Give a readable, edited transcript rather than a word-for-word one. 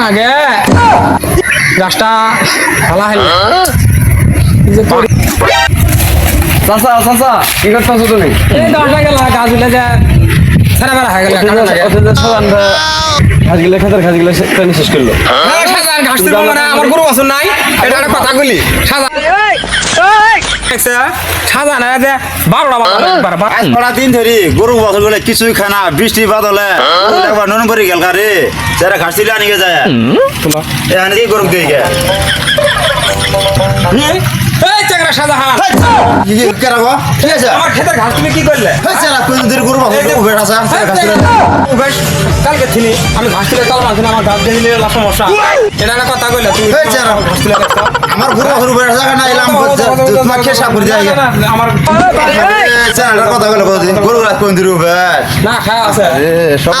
আগে গাছটা ভালা হয় চাচা চাচা কি করতেছো তুমি এই গাছটা গেল গাছ উঠে যায় সারা বেলা হয়ে গেল খাসগুলো খেতার খাসগুলো শেষ করলো সাজার ঘাস তুলবো মানে আমার গরু বাছুর নাই এটা একটা কথা বলি সাজা সাজা না যে 12টা বাজা কটা দিন ধরি গরু বছর বলে কিছুই খানা বৃষ্টি বাদলে একবার নুন পরি গেল রে যারা ঘাস দিলে আনিকে যায় এখানে কি গরু দিয়ে গে এই চাকরা সাজা হা কে রাখো ঠিক আছে আমার ক্ষেতের ঘাস তুমি কি করলে যারা কোন দিন গরু বছর উঠে আসা ঘাস দিলে বেশ কালকে তিনি আমি ঘাস তুলে তাল মাঝে আমার ঘাস দিয়ে নিলে সমস্যা এটা একটা কথা কইলে তুমি ঘাস তুলে দেখছো আমার গরু বছর উঠে আসা না এলাম তোমার খেয়ে সাপুর যায় আমার চারা কথা বলে গরু কোন দিন উঠবে না খাওয়া আছে সব